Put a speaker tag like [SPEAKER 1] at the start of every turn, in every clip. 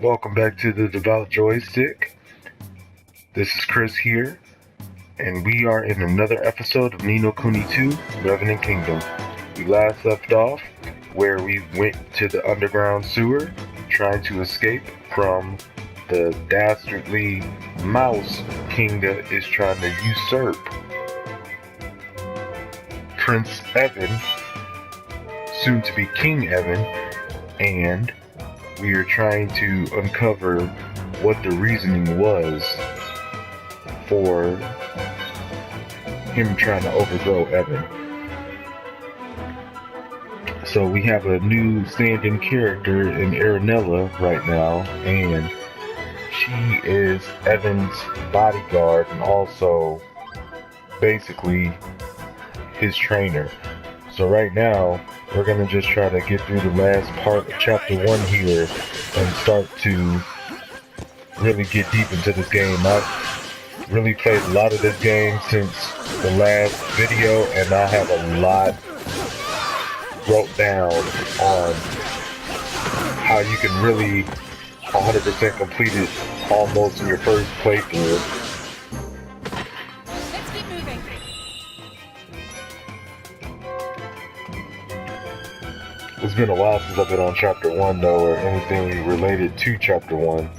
[SPEAKER 1] Welcome back to the Devout Joystick. This is Chris here, and we are in another episode of Ni no Kuni 2, Revenant Kingdom. We last left off where we went to the underground sewer, trying to escape from the dastardly mouse king that is trying to usurp Prince Evan, soon to be King Evan, and we are trying to uncover what the reasoning was for him trying to overthrow Evan. So we have a new stand-in character in Aranella right now, and she is Evan's bodyguard and also basically his trainer. So right now, we're going to just try to get through the last part of Chapter 1 here and start to really get deep into this game. I've really played a lot of this game since the last video, and I have a lot wrote down on how you can really 100% complete it almost in your first playthrough. It's been a while since I've been on Chapter 1 though, or anything related to Chapter 1.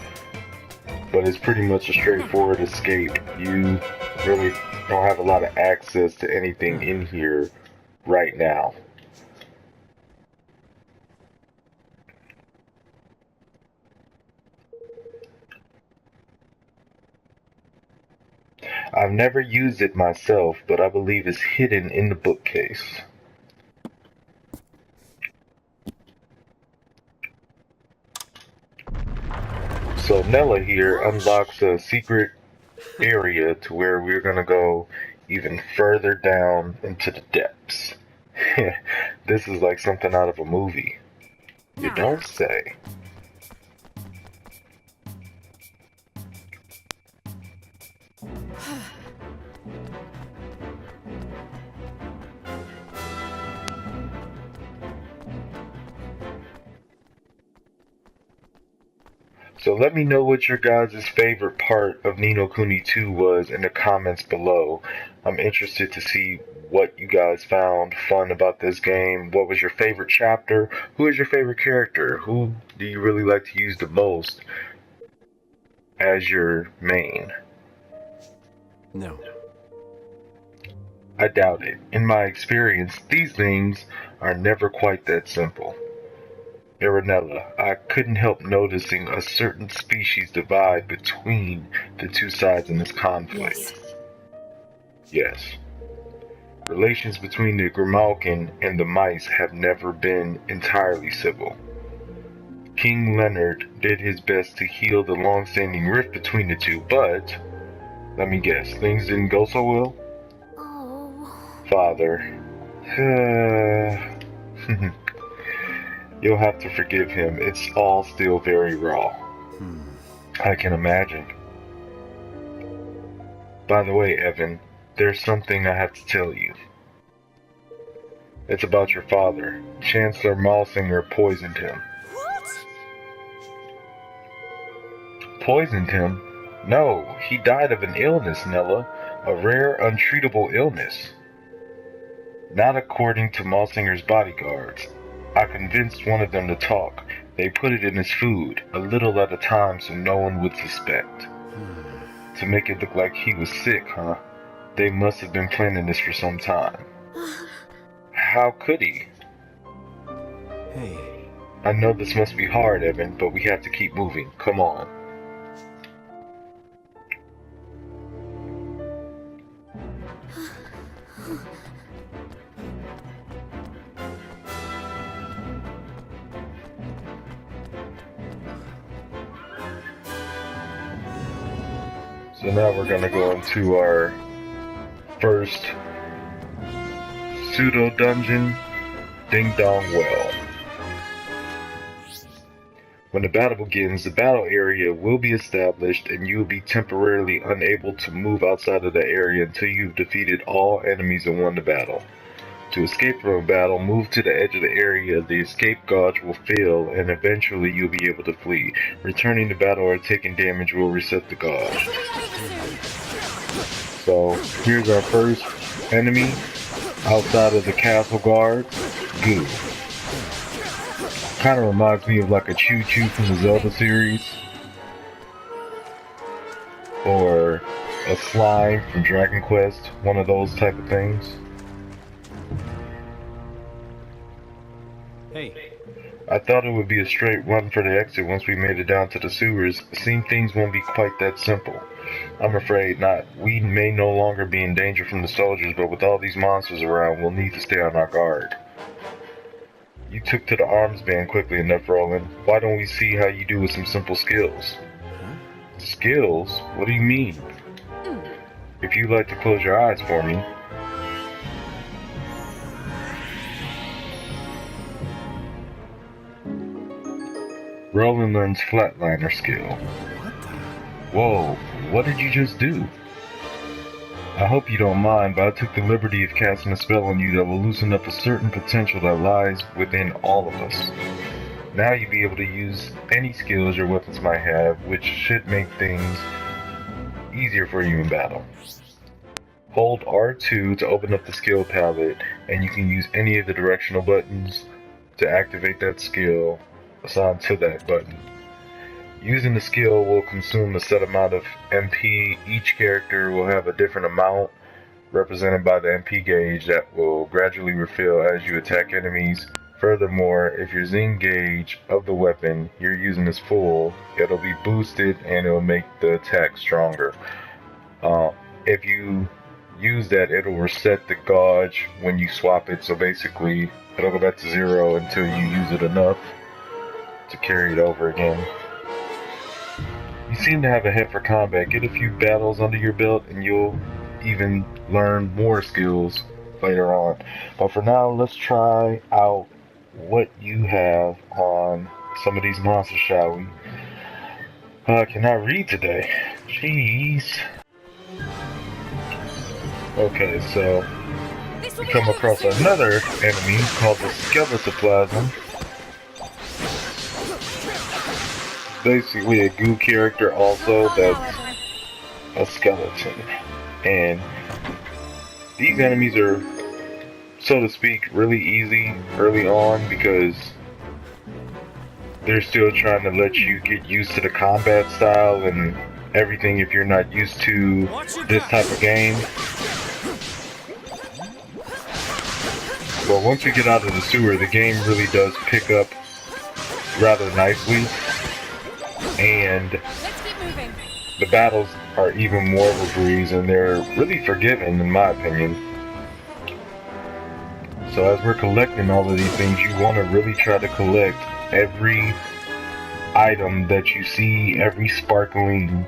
[SPEAKER 1] But it's pretty much a straightforward escape. You really don't have a lot of access to anything in here right now. I've never used it myself, but I believe it's hidden in the bookcase. So Nella here unlocks a secret area to where we're gonna go even further down into the depths. This is like something out of a movie. You don't say. So let me know what your guys' favorite part of Ni no Kuni 2 was in the comments below. I'm interested to see what you guys found fun about this game. What was your favorite chapter? Who is your favorite character? Who do you really like to use the most as your main?
[SPEAKER 2] No.
[SPEAKER 1] I doubt it. In my experience, these things are never quite that simple. Aranella, I couldn't help noticing a certain species divide between the two sides in this conflict. Yes. Relations between the Grimalkin and the mice have never been entirely civil. King Leonard did his best to heal the long-standing rift between the two, but, let me guess, things didn't go so well?
[SPEAKER 3] Oh.
[SPEAKER 1] Father. You'll have to forgive him. It's all still very raw. I can imagine. By the way, Evan, there's something I have to tell you. It's about your father. Chancellor Malsinger poisoned him.
[SPEAKER 3] What?
[SPEAKER 1] Poisoned him? No, he died of an illness, Nella. A rare, untreatable illness. Not according to Malsinger's bodyguards. I convinced one of them to talk. They put it in his food, a little at a time so no one would suspect. To make it look like he was sick, huh? They must have been planning this for some time. How could he?
[SPEAKER 2] Hey.
[SPEAKER 1] I know this must be hard, Evan, but we have to keep moving. Come on. So now we're gonna go into our first pseudo dungeon, Ding Dong Well. When the battle begins, the battle area will be established and you will be temporarily unable to move outside of the area until you've defeated all enemies and won the battle. To escape from a battle, move to the edge of the area. The escape gauge will fail, and eventually you'll be able to flee. Returning to battle or taking damage will reset the gauge. So, here's our first enemy outside of the castle guard, Coup. Kind of reminds me of like a Choo-Choo from the Zelda series. Or a slime from Dragon Quest, one of those type of things.
[SPEAKER 2] Hey.
[SPEAKER 1] I thought it would be a straight run for the exit once we made it down to the sewers. It seems things won't be quite that simple. I'm afraid not. We may no longer be in danger from the soldiers, but with all these monsters around, we'll need to stay on our guard. You took to the arms band quickly enough, Roland. Why don't we see how you do with some simple skills? Skills? What do you mean? If you'd like to close your eyes for me. Roland learns Flatliner skill.
[SPEAKER 2] What the?
[SPEAKER 1] Whoa, what did you just do? I hope you don't mind, but I took the liberty of casting a spell on you that will loosen up a certain potential that lies within all of us. Now you'll be able to use any skills your weapons might have, which should make things easier for you in battle. Hold R2 to open up the skill palette, and you can use any of the directional buttons to activate that skill assigned to that button. Using the skill will consume a set amount of MP. Each character will have a different amount, represented by the MP gauge that will gradually refill as you attack enemies. Furthermore, if your Zing gauge of the weapon you're using is full, it'll be boosted and it'll make the attack stronger. If you use that, it'll reset the gauge when you swap it, so basically it'll go back to 0 until you use it enough to carry it over again. You seem to have a head for combat. Get a few battles under your belt and you'll even learn more skills later on. But for now, let's try out what you have on some of these monsters, shall we? I cannot read today. Jeez. Okay, so we come across another enemy called the Skeletoplasm. Basically a goo character also that's a skeleton. And these enemies are, so to speak, really easy early on because they're still trying to let you get used to the combat style and everything if you're not used to this type of game. But once we get out of the sewer, the game really does pick up rather nicely. And the battles are even more of a breeze, and they're really forgiving in my opinion. So as we're collecting all of these things, you want to really try to collect every item that you see, every sparkling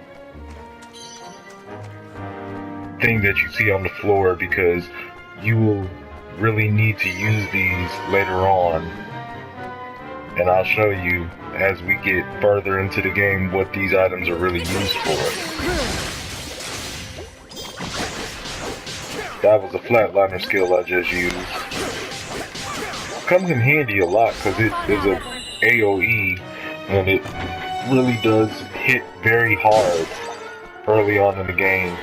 [SPEAKER 1] thing that you see on the floor, because you will really need to use these later on. And I'll show you as we get further into the game what these items are really used for. That was a Flatliner skill I just used. Comes in handy a lot because it is a AoE and it really does hit very hard early on in the game,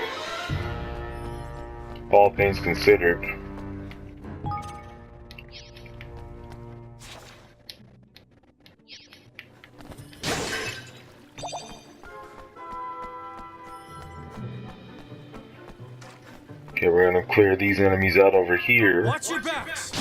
[SPEAKER 1] all things considered. Okay, we're gonna clear these enemies out over here.
[SPEAKER 2] Watch your backs.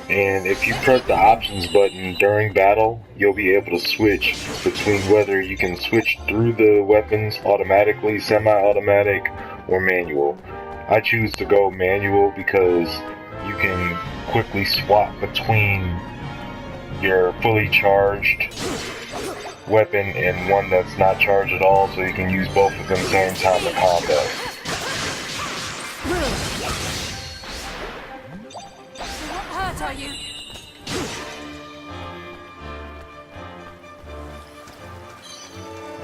[SPEAKER 1] And if you press the options button during battle, you'll be able to switch between whether you can switch through the weapons automatically, semi-automatic, or manual. I choose to go manual because you can quickly swap between your fully charged weapon and one that's not charged at all, so you can use both of them at the same time in combat.
[SPEAKER 3] What hurt are you?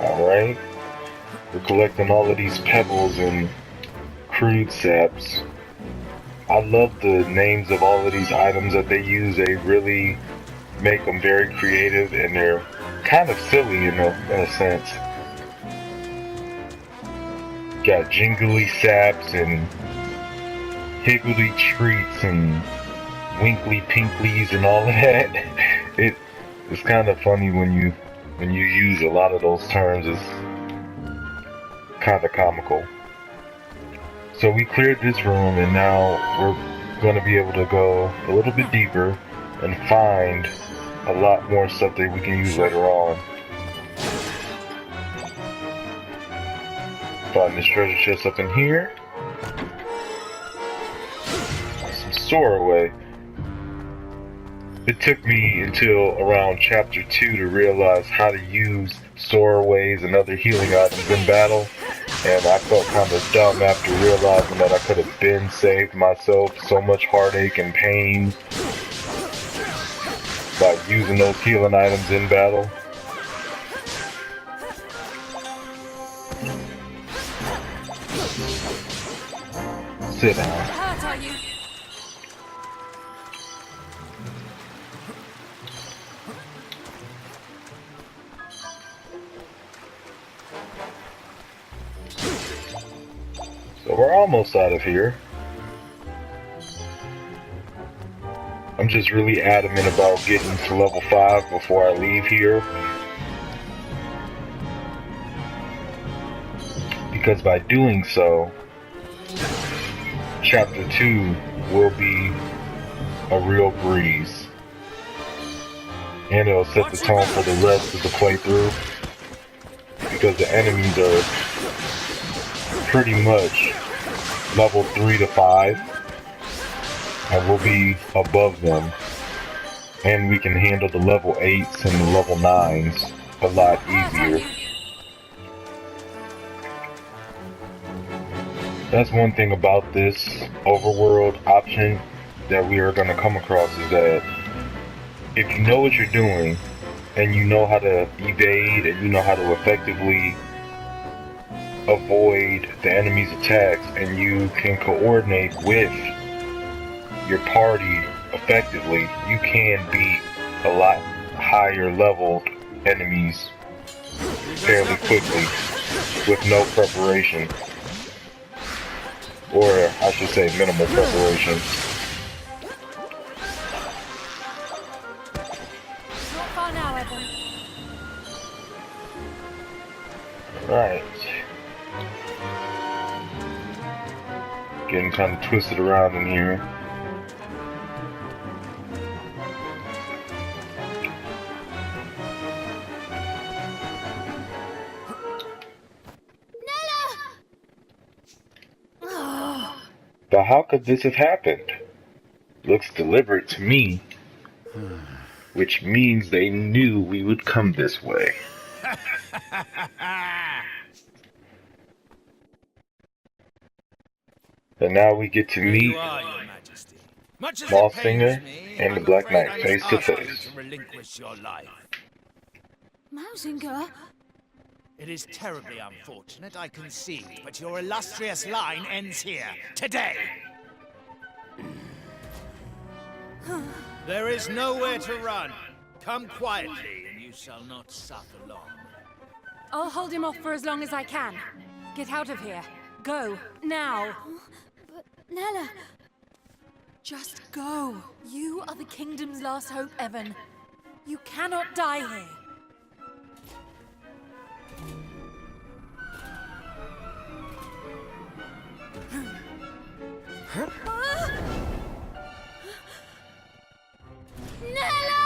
[SPEAKER 1] Alright. We're collecting all of these pebbles and crude saps. I love the names of all of these items that they use. They really make them very creative, and they're kind of silly in a sense. Got jingly saps and higgledy treats and winkly pinklies and all of that. It's kind of funny when you use a lot of those terms. It's kind of comical. So we cleared this room, and now we're going to be able to go a little bit deeper and find a lot more stuff that we can use later on. Find this treasure chest up in here. Some Soraway. It took me until around chapter 2 to realize how to use Soraways and other healing items in battle, and I felt kind of dumb after realizing that I could have been saved myself so much heartache and pain by using those healing items in battle. Sit down. So we're almost out of here. I'm just really adamant about getting to level 5 before I leave here. Because by doing so, chapter 2 will be a real breeze. And it'll set the tone for the rest of the playthrough. Because the enemies are pretty much level 3 to 5. And we'll be above them. And we can handle the level 8s and the level 9s a lot easier. That's one thing about this overworld option that we are going to come across, is that if you know what you're doing and you know how to evade and you know how to effectively avoid the enemy's attacks, and you can coordinate with your party effectively, you can beat a lot higher leveled enemies fairly quickly with no preparation. Or I should say minimal preparation.
[SPEAKER 3] Not far now, Evan.
[SPEAKER 1] Right. Getting kind of twisted around in here. But how could this have happened? Looks deliberate to me. Which means they knew we would come this way. And now we get to meet Singer and the Black Knight face to face.
[SPEAKER 3] Mausinger?
[SPEAKER 4] It is terribly unfortunate, I concede, but your illustrious line ends here, today! There is nowhere to run. Come quietly, and you shall not suffer long.
[SPEAKER 3] I'll hold him off for as long as I can. Get out of here. Go, now. But, Nella... Just go. You are the kingdom's last hope, Evan. You cannot die here. Nella!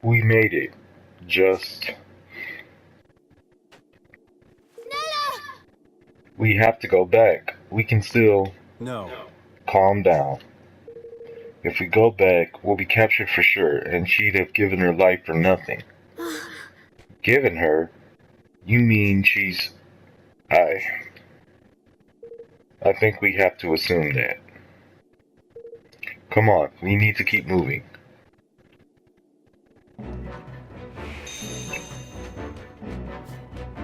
[SPEAKER 1] We made it. Just... We have to go back. We can still
[SPEAKER 2] No.
[SPEAKER 1] calm down. If we go back, we'll be captured for sure, and she'd have given her life for nothing. Given her? You mean she's... I think we have to assume that. Come on, we need to keep moving.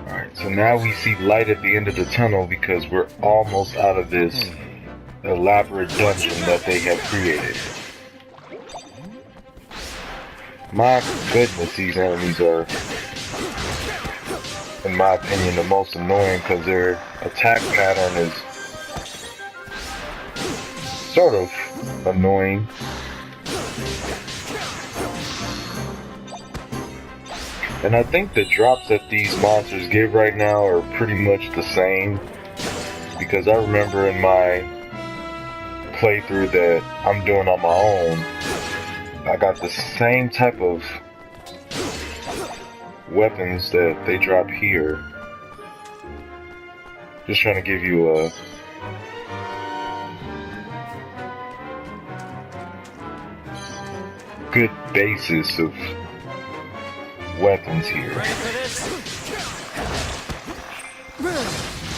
[SPEAKER 1] Alright, so now we see light at the end of the tunnel because we're almost out of this elaborate dungeon that they have created. My goodness, these enemies are, in my opinion, the most annoying because their attack pattern is sort of annoying. And I think the drops that these monsters give right now are pretty much the same, because I remember in my playthrough that I'm doing on my own, I got the same type of weapons that they drop here. Just trying to give you a good basis of weapons here.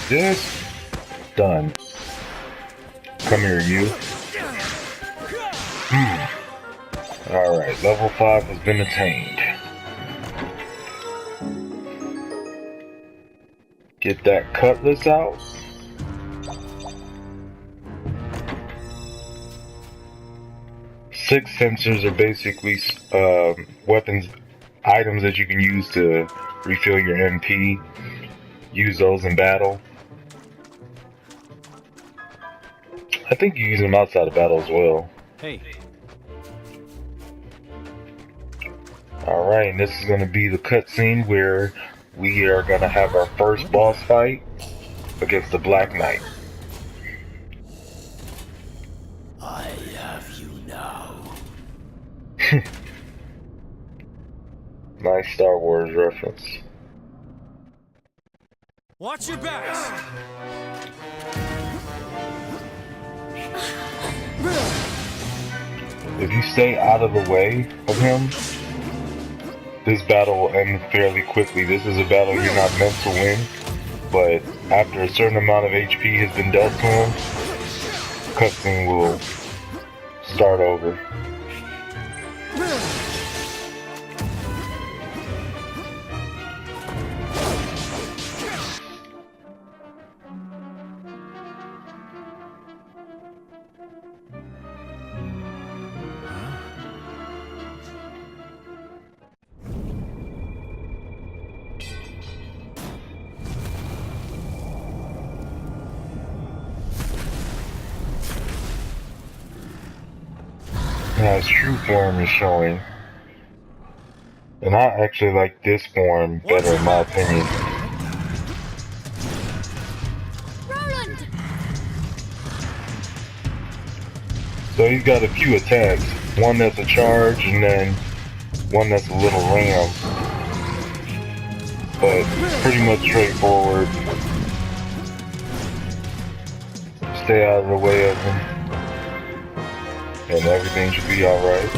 [SPEAKER 1] This done. Come here, you. Alright, level 5 has been attained. Get that cutlass out. Six sensors are basically weapons, items that you can use to refill your MP. Use those in battle. I think you use them outside of battle as well.
[SPEAKER 2] Hey.
[SPEAKER 1] Alright, and this is going to be the cutscene where we are going to have our first boss fight against the Black Knight.
[SPEAKER 4] I have you now.
[SPEAKER 1] Nice Star Wars reference.
[SPEAKER 2] Watch your backs!
[SPEAKER 1] If you stay out of the way of him, this battle will end fairly quickly. This is a battle you're not meant to win, but after a certain amount of HP has been dealt to him, cutscene will start over. Now his true form is showing. And I actually like this form better in my opinion.
[SPEAKER 3] Roland!
[SPEAKER 1] So he's got a few attacks. One that's a charge and then one that's a little ram. But pretty much straightforward. Stay out of the way of him. And everything should be alright.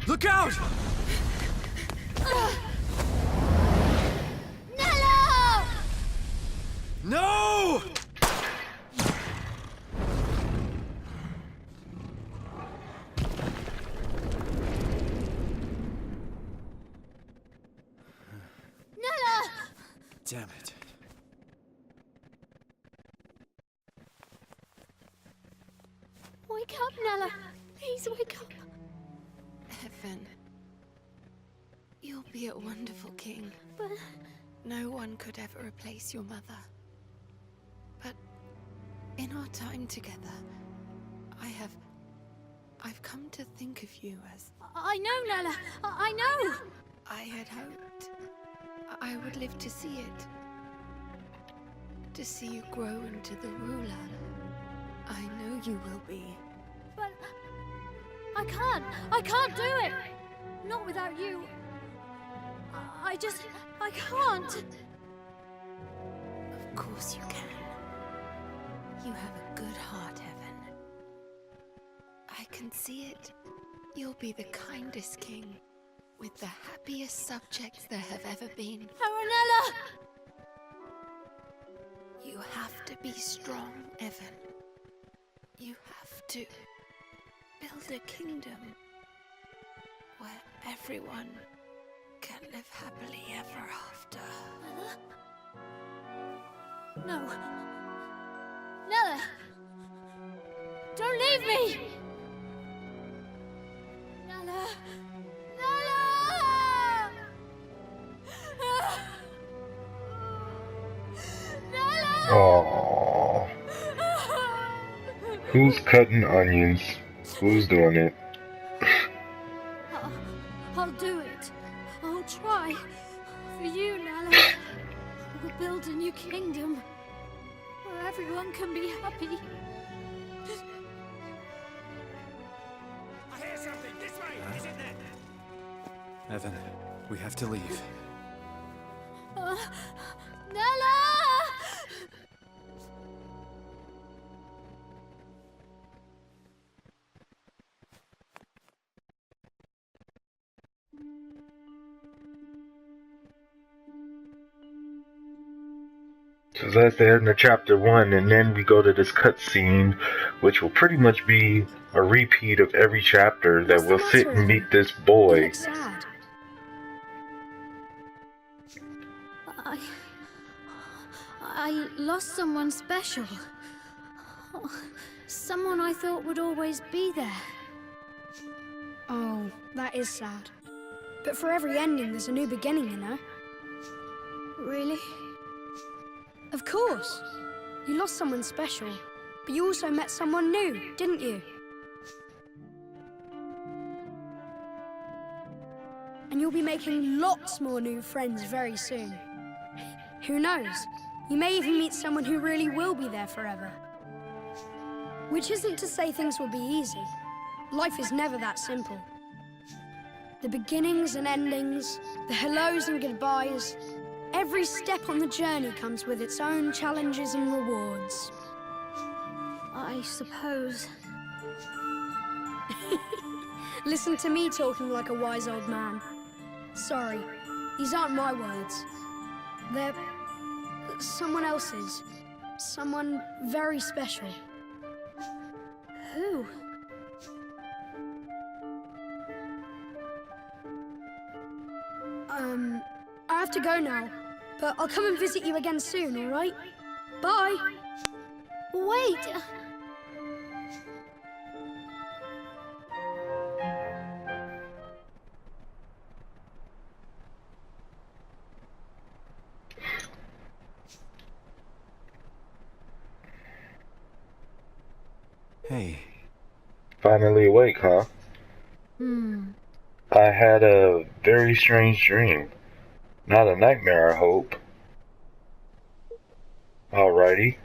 [SPEAKER 2] Look out! No!
[SPEAKER 3] Nella!
[SPEAKER 2] Damn it.
[SPEAKER 3] Wake up, Nella. Please wake up.
[SPEAKER 5] Evan, you'll be a wonderful king.
[SPEAKER 3] But
[SPEAKER 5] No one could ever replace your mother. But in our time together, I've come to think of you as...
[SPEAKER 3] I know, Nella. I know.
[SPEAKER 5] I had hoped I would live to see it. To see you grow into the ruler I know you will be.
[SPEAKER 3] But I can't do it! Not without you. I can't.
[SPEAKER 5] Of course you can. You have a good heart, Evan. I can see it. You'll be the kindest king, with the happiest subjects there have ever been.
[SPEAKER 3] Aranella!
[SPEAKER 5] You have to be strong, Evan. You have to build a kingdom where everyone can live happily ever after.
[SPEAKER 3] No. Nella! Don't leave me! Nella! Nella! Nella!
[SPEAKER 1] Aww. Who's cutting onions? Who's doing it?
[SPEAKER 3] I'll do it. I'll try. For you, Nella. We'll build a new kingdom where everyone can be happy.
[SPEAKER 4] I hear something. This way. Is it there?
[SPEAKER 2] Evan, we have to leave.
[SPEAKER 3] Nella!
[SPEAKER 1] So that's the end of chapter 1, and then we go to this cutscene, which will pretty much be a repeat of every chapter that we'll sit and meet this
[SPEAKER 3] You
[SPEAKER 1] boy.
[SPEAKER 3] look sad. I lost someone special. Someone I thought would always be there.
[SPEAKER 6] Oh, that is sad. But for every ending, there's a new beginning, you know?
[SPEAKER 3] Really?
[SPEAKER 6] Of course. You lost someone special, but you also met someone new, didn't you? And you'll be making lots more new friends very soon. Who knows? You may even meet someone who really will be there forever. Which isn't to say things will be easy. Life is never that simple. The beginnings and endings, the hellos and goodbyes, every step on the journey comes with its own challenges and rewards.
[SPEAKER 3] I suppose.
[SPEAKER 6] Listen to me talking like a wise old man. Sorry, these aren't my words. They're someone else's. Someone very special.
[SPEAKER 3] Who?
[SPEAKER 6] I have to go now, but I'll come and visit you again soon, all right? Bye!
[SPEAKER 3] Wait!
[SPEAKER 2] Hey.
[SPEAKER 1] Finally awake, huh? I had a very strange dream. Not a nightmare, I hope. Alrighty.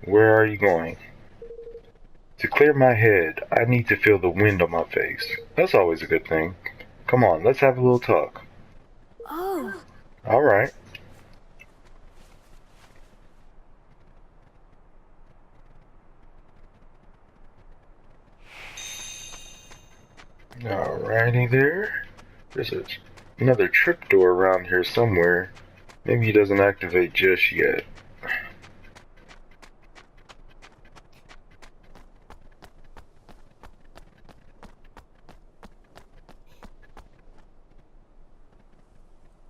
[SPEAKER 1] Where are you going? To clear my head, I need to feel the wind on my face. That's always a good thing. Come on, let's have a little talk.
[SPEAKER 3] Oh.
[SPEAKER 1] Alright. Alrighty there. There's another trapdoor around here somewhere. Maybe it doesn't activate just yet.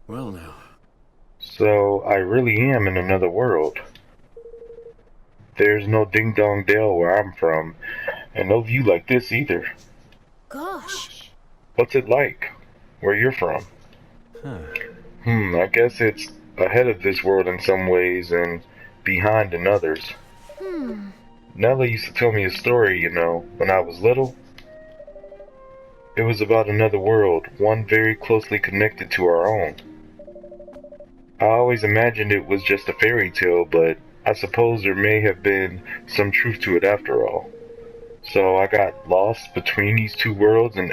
[SPEAKER 2] Well now.
[SPEAKER 1] So, I really am in another world. There's no Ding Dong Dale where I'm from, and no view like this either.
[SPEAKER 3] Gosh.
[SPEAKER 1] What's it like, where you're from?
[SPEAKER 2] Huh.
[SPEAKER 1] I guess it's ahead of this world in some ways and behind in others. Nella used to tell me a story, you know, when I was little. It was about another world, one very closely connected to our own. I always imagined it was just a fairy tale, but I suppose there may have been some truth to it after all. So I got lost between these two worlds and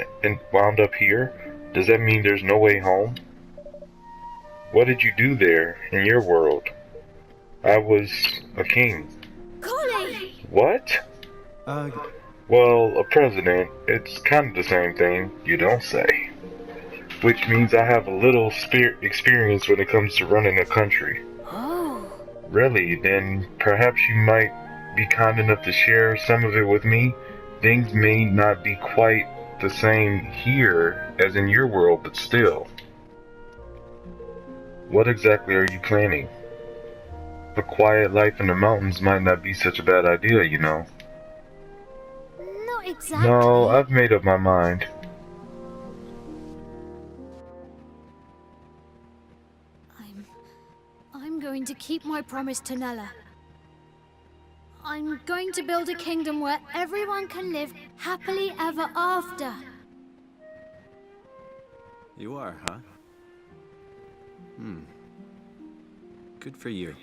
[SPEAKER 1] wound up here? Does that mean there's no way home? What did you do there, in your world? I was a king.
[SPEAKER 6] Kuni!
[SPEAKER 1] What?
[SPEAKER 2] Uh,
[SPEAKER 1] Well, a president, it's kind of the same thing, you don't say. Which means I have a little experience when it comes to running a country.
[SPEAKER 6] Oh.
[SPEAKER 1] Really? Then perhaps you might be kind enough to share some of it with me? Things may not be quite the same here as in your world, but still. What exactly are you planning? A quiet life in the mountains might not be such a bad idea, you know.
[SPEAKER 6] Not exactly.
[SPEAKER 1] No, I've made up my mind.
[SPEAKER 6] I'm going to keep my promise to Nella. I'm going to build a kingdom where everyone can live happily ever after.
[SPEAKER 2] you are, huh? Good for you.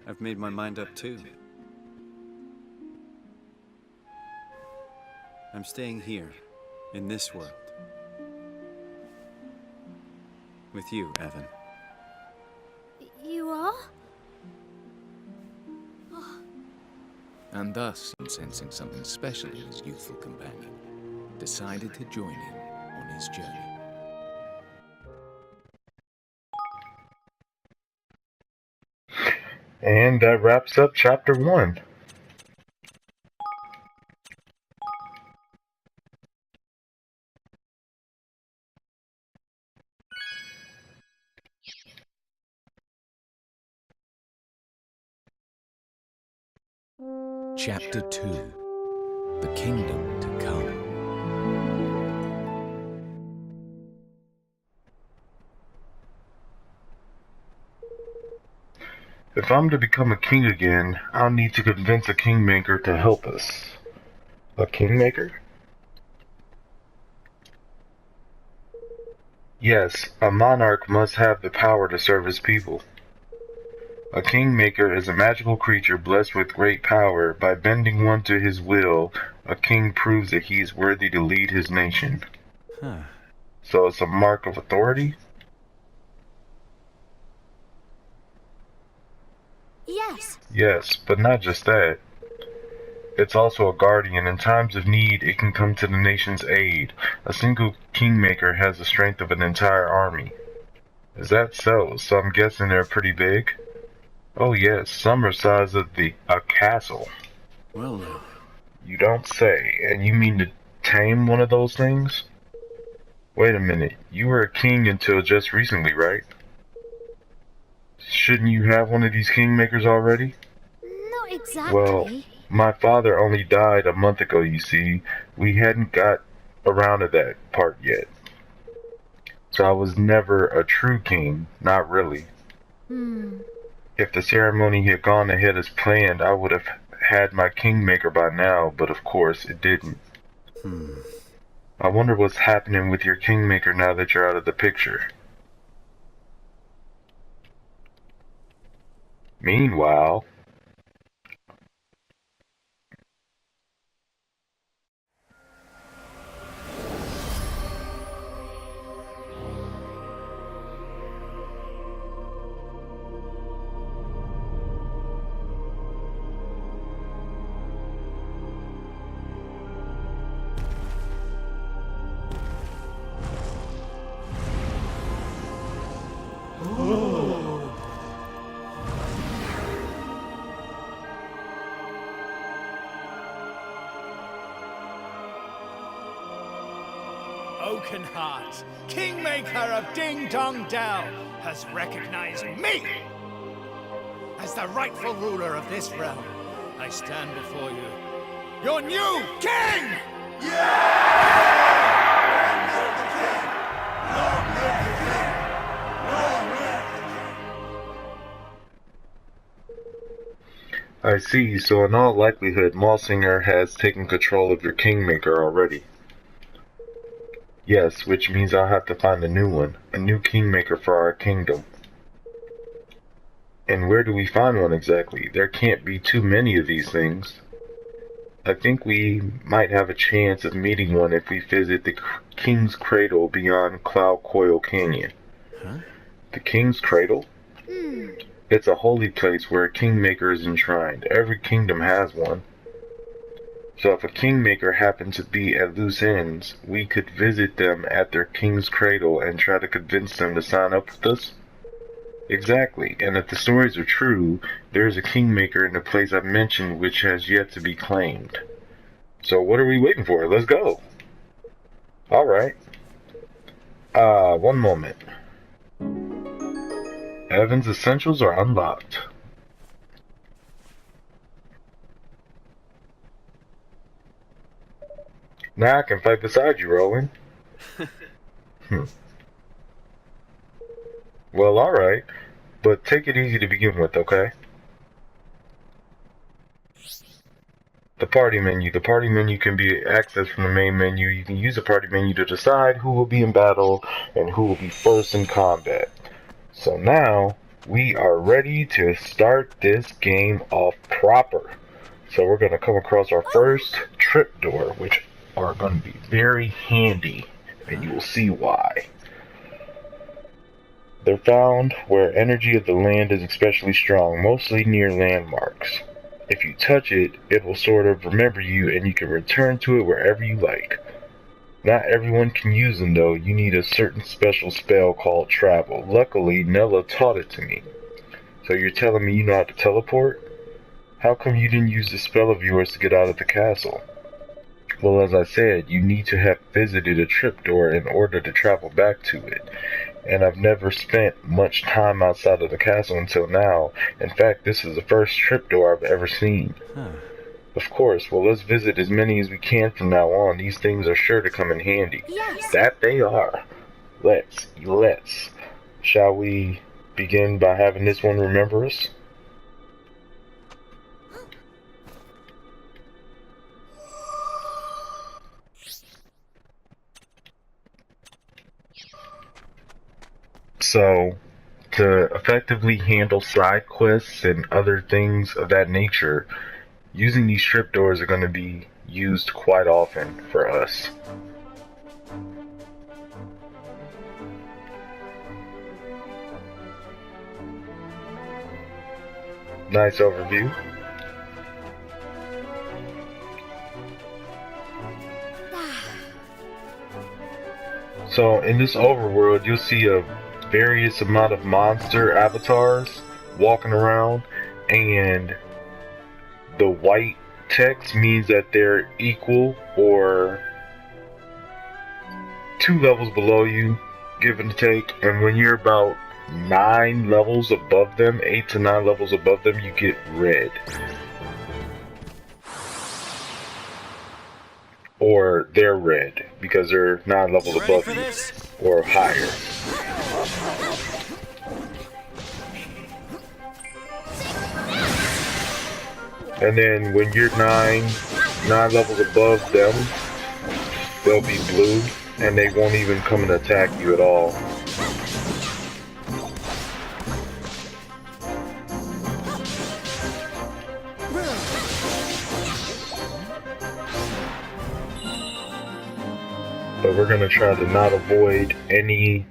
[SPEAKER 2] I've made my mind up too. I'm staying here, in this world. With you, Evan.
[SPEAKER 6] You are?
[SPEAKER 7] And thus, sensing something special in his youthful companion, decided to join him on his journey.
[SPEAKER 1] And that wraps up chapter 1.
[SPEAKER 7] Chapter 2. The Kingdom to Come.
[SPEAKER 1] If I'm to become a king again, I'll need to convince a kingmaker to help us. A kingmaker? Yes, a monarch must have the power to serve his people. A kingmaker is a magical creature blessed with great power. By bending one to his will, a king proves that he is worthy to lead his nation.
[SPEAKER 2] Huh.
[SPEAKER 1] So it's a mark of authority?
[SPEAKER 6] Yes.
[SPEAKER 1] Yes, but not just that. It's also a guardian. In times of need, it can come to the nation's aid. A single kingmaker has the strength of an entire army. Is that so? So I'm guessing they're pretty big? Oh yes, some are size of a castle.
[SPEAKER 2] Well now.
[SPEAKER 1] You don't say. And you mean to tame one of those things? Wait a minute, you were a king until just recently, right? Shouldn't you have one of these kingmakers already?
[SPEAKER 6] Not exactly.
[SPEAKER 1] Well, my father only died a month ago, you see. We hadn't got around to that part yet. So I was never a true king, not really. If the ceremony had gone ahead as planned, I would have had my kingmaker by now, but of course it didn't. I wonder what's happening with your kingmaker now that you're out of the picture. Meanwhile,
[SPEAKER 4] Oakenheart, Kingmaker of Ding Dong Dell, has recognized me as the rightful ruler of this realm. I stand before you, your new king!
[SPEAKER 1] I see, so in all likelihood, Mausinger has taken control of your Kingmaker already. Yes, which means I'll have to find a new one. A new Kingmaker for our kingdom. And where do we find one exactly? There can't be too many of these things. I think we might have a chance of meeting one if we visit the King's Cradle beyond Cloud Coil Canyon.
[SPEAKER 2] Huh?
[SPEAKER 1] The King's Cradle? It's a holy place where a Kingmaker is enshrined. Every kingdom has one. So if a Kingmaker happened to be at loose ends, we could visit them at their King's Cradle and try to convince them to sign up with us? Exactly, and if the stories are true, there is a Kingmaker in the place I've mentioned which has yet to be claimed. So what are we waiting for? Let's go! Alright. One moment. Evan's essentials are unlocked. Now I can fight beside you, Rowan. Well, alright. But take it easy to begin with, okay? The party menu. The party menu can be accessed from the main menu. You can use the party menu to decide who will be in battle and who will be first in combat. So now, we are ready to start this game off proper. So we're going to come across our first trapdoor, which are going to be very handy, and you will see why. They're found where energy of the land is especially strong, mostly near landmarks. If you touch it, it will sort of remember you and you can return to it wherever you like. Not everyone can use them though. You need a certain special spell called travel. Luckily, Nella taught it to me. So you're telling me you know how to teleport? How come you didn't use the spell of yours to get out of the castle? Well, as I said, you need to have visited a trapdoor in order to travel back to it. And I've never spent much time outside of the castle until now. In fact, this is the first trapdoor I've ever seen. Of course, well, let's visit as many as we can from now on. These things are sure to come in handy.
[SPEAKER 3] Yes.
[SPEAKER 1] That they are. Let's. Shall we begin by having this one remember us? So, to effectively handle side quests and other things of that nature, using these trapdoors are going to be used quite often for us. Nice overview. So, in this overworld, you'll see a various amount of monster avatars walking around, and the white text means that they're equal or 2 levels below you, give and take. And when you're about 9 levels above them, 8 to 9 levels above them, you get red. Or they're red because they're 9 levels above you or higher. And then when you're 9 levels above them, they'll be blue and they won't even come and attack you at all. But we're going to try to not avoid any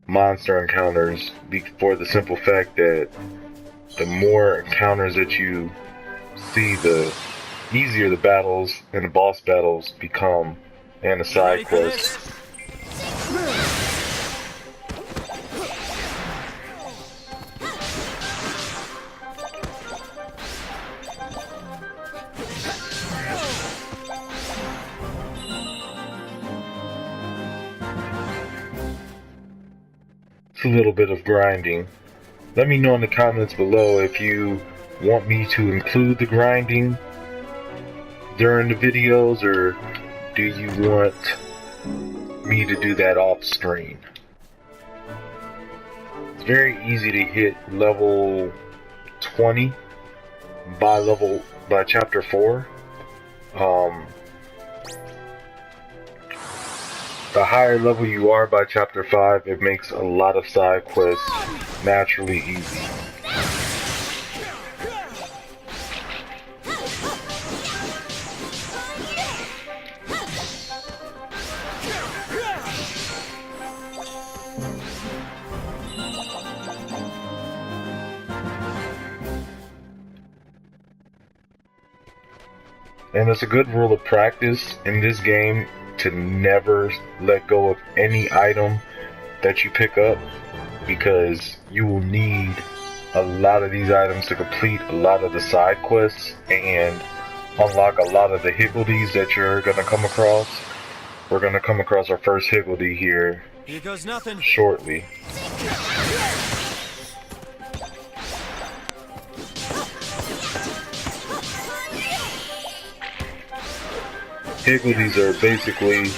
[SPEAKER 1] monster encounters for the simple fact that the more encounters that you see, the easier the battles and the boss battles become, and the side quests. It's a little bit of grinding. Let me know in the comments below if you want me to include the grinding during the videos, or do you want me to do that off screen? It's very easy to hit level 20 by chapter 4. The higher level you are by chapter 5, it makes a lot of side quests naturally easy. And it's a good rule of practice in this game to never let go of any item that you pick up, because you will need a lot of these items to complete a lot of the side quests and unlock a lot of the higgledies that you're going to come across. We're going to come across our first higgledy here
[SPEAKER 2] goes nothing.
[SPEAKER 1] shortly. Higgledies are basically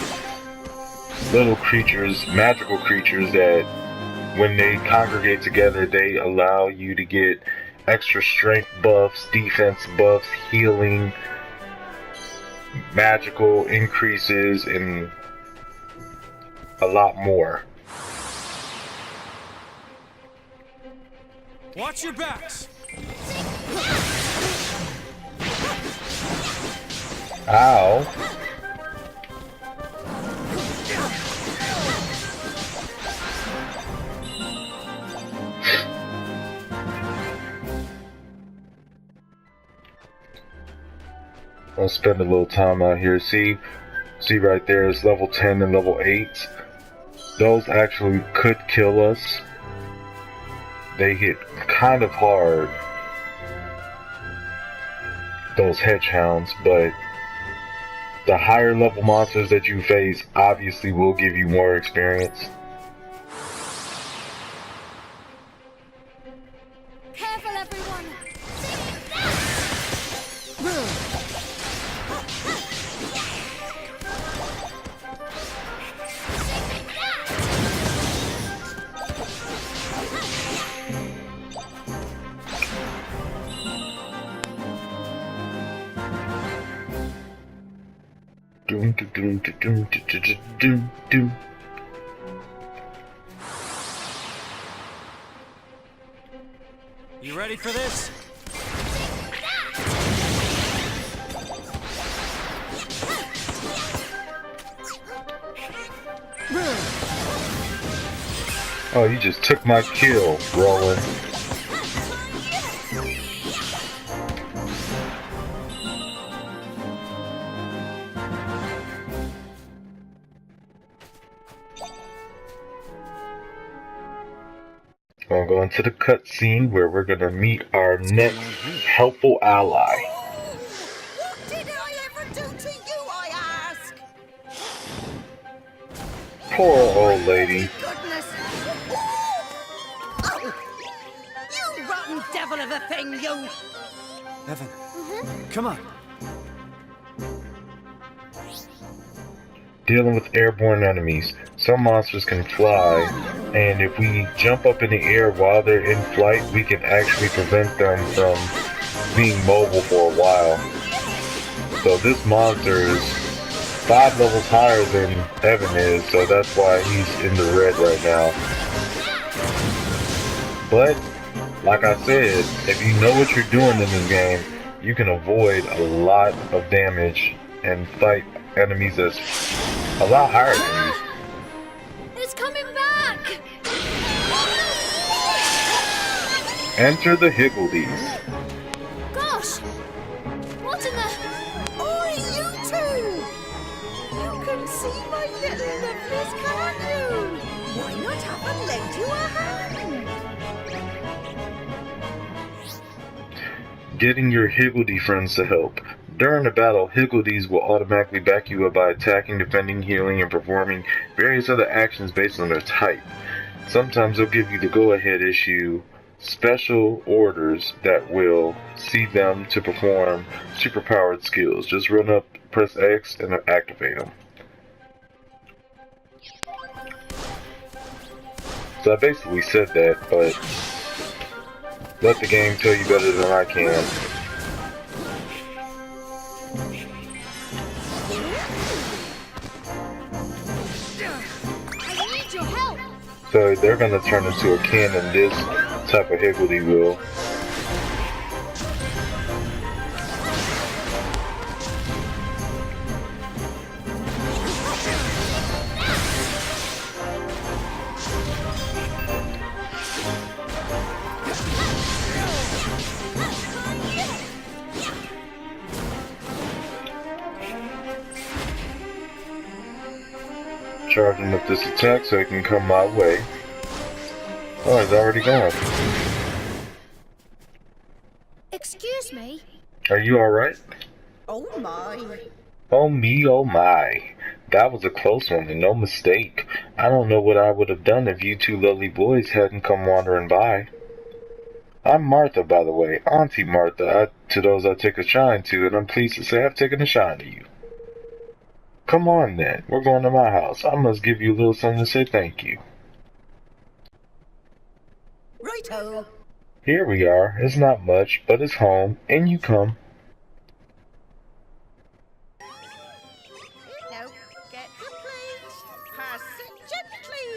[SPEAKER 1] little creatures, magical creatures, that when they congregate together, they allow you to get extra strength buffs, defense buffs, healing, magical increases, and a lot more.
[SPEAKER 2] Watch your backs.
[SPEAKER 1] Ow. I'll spend a little time out here. See right there, it's level 10 and level 8. Those actually could kill us. They hit kind of hard, those hedgehounds, but the higher level monsters that you face obviously will give you more experience.
[SPEAKER 3] Careful, everyone!
[SPEAKER 1] Doom, doom, doom, doom, doom, doom, doom.
[SPEAKER 2] You ready for this?
[SPEAKER 1] Oh, you just took my kill, Roland. We're going to the cutscene where we're gonna meet our next helpful ally.
[SPEAKER 8] What did I ever do to you, I ask?
[SPEAKER 1] Poor old lady.
[SPEAKER 8] Goodness! Oh! You rotten devil of a thing, you!
[SPEAKER 2] Evan, come on.
[SPEAKER 1] Dealing with airborne enemies. Some monsters can fly, and if we jump up in the air while they're in flight, we can actually prevent them from being mobile for a while. So this monster is 5 levels higher than Evan is, so that's why he's in the red right now. But, like I said, if you know what you're doing in this game, you can avoid a lot of damage and fight enemies that's a lot higher than you.
[SPEAKER 3] It's coming back!
[SPEAKER 1] Enter the higgledies.
[SPEAKER 3] Gosh! What in the...
[SPEAKER 8] Oi, you two! You can see my little lovelies, can't you? Why not have them lend you a hand?
[SPEAKER 1] Getting your higgledy friends to help. During the battle, higgledies will automatically back you up by attacking, defending, healing, and performing various other actions based on their type. Sometimes they'll give you the go-ahead issue special orders that will see them to perform superpowered skills. Just run up, press X, and activate them. So I basically said that, but let the game tell you better than I can. So they're gonna turn into a cannon, this type of higgledy will. Charging up this attack so it can come my way. Oh, it's already gone.
[SPEAKER 6] Excuse me?
[SPEAKER 1] Are you alright?
[SPEAKER 8] Oh my.
[SPEAKER 1] Oh me, oh my. That was a close one and no mistake. I don't know what I would have done if you two lovely boys hadn't come wandering by. I'm Martha, by the way. Auntie Martha, to those I take a shine to, and I'm pleased to say I've taken a shine to you. Come on then, we're going to my house. I must give you a little something to say thank you.
[SPEAKER 8] Righto.
[SPEAKER 1] Here we are. It's not much, but it's home, and you come.
[SPEAKER 8] Now, get the plate. Pass it gently.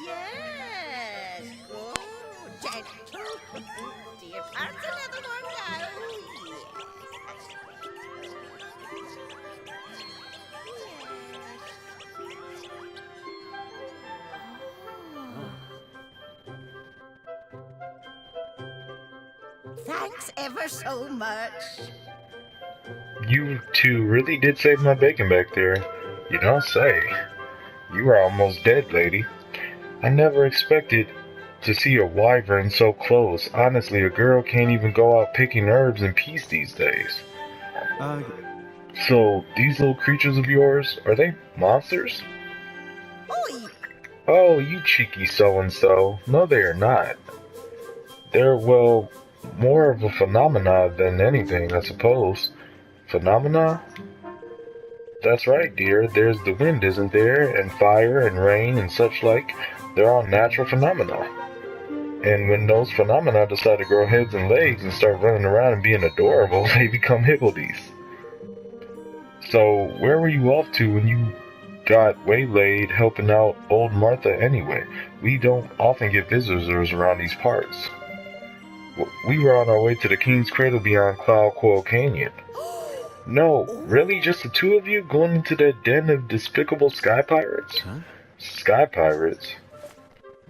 [SPEAKER 8] Yes. Good. Gentle. Dear, pass another one now. Thanks ever so much.
[SPEAKER 1] You two really did save my bacon back there. You don't say. You were almost dead, lady. I never expected to see a wyvern so close. Honestly, a girl can't even go out picking herbs in peace these days. So, these little creatures of yours, are they monsters?
[SPEAKER 8] Oi!
[SPEAKER 1] Oh, you cheeky so-and-so. No, they are not. They're, well, more of a phenomena than anything, I suppose. Phenomena? That's right, dear. There's the wind, isn't there? And fire and rain and such like. They're all natural phenomena. And when those phenomena decide to grow heads and legs and start running around and being adorable, they become higgledies. So, where were you off to when you got waylaid helping out old Martha anyway? We don't often get visitors around these parts. We were on our way to the King's Cradle beyond Cloud Coil Canyon. No, really? Just the two of you going into that den of despicable sky pirates?
[SPEAKER 2] Huh?
[SPEAKER 1] Sky pirates?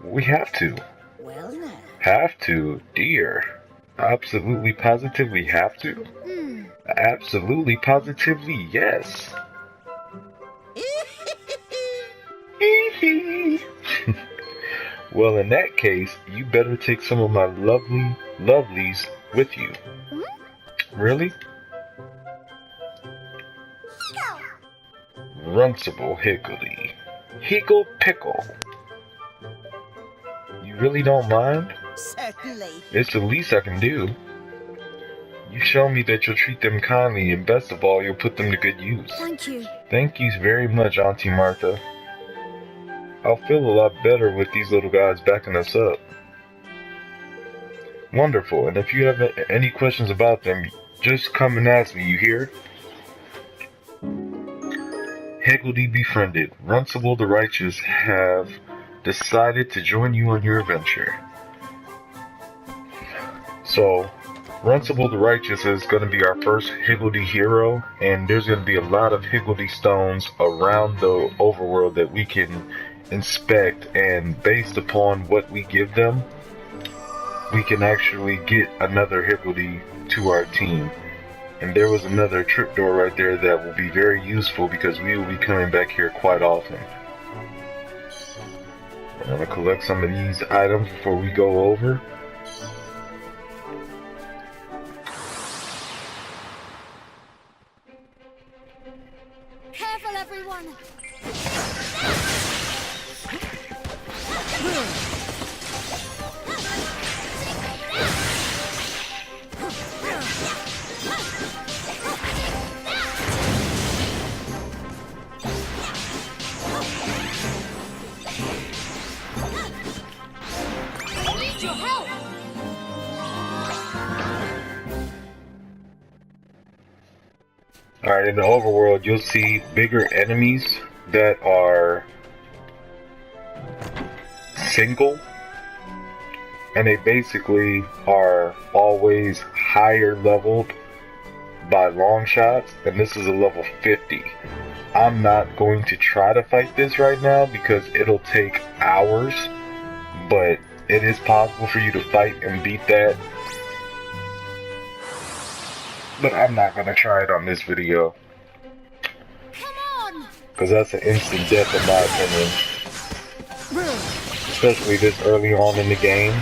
[SPEAKER 1] We have to.
[SPEAKER 8] Well now.
[SPEAKER 1] Have to, dear. Absolutely positively have to? Absolutely positively yes. Well, in that case, you better take some of my lovelies with you. Really? Runcible Higgledy. Higgle Pickle. You really don't mind?
[SPEAKER 8] Certainly.
[SPEAKER 1] It's the least I can do. You show me that you'll treat them kindly, and best of all, you'll put them to good use.
[SPEAKER 6] Thank you.
[SPEAKER 1] Thank you very much, Auntie Martha. I'll feel a lot better with these little guys backing us up. Wonderful, and if you have any questions about them, just come and ask me, you hear? Higgledy befriended. Runcible the Righteous have decided to join you on your adventure. So, Runcible the Righteous is going to be our first Higgledy hero, and there's going to be a lot of Higgledy stones around the overworld that we can inspect, and based upon what we give them, we can actually get another Higgledy to our team. And there was another trapdoor right there that will be very useful because we will be coming back here quite often. I'm going to collect some of these items before we go over.
[SPEAKER 6] Careful, everyone!
[SPEAKER 1] Alright, in the overworld, you'll see bigger enemies that are single, and they basically are always higher leveled by long shots, and this is a level 50. I'm not going to try to fight this right now because it'll take hours, but it is possible for you to fight and beat that. But I'm not going to try it on this video, because that's an instant death in my opinion, especially this early on in the game.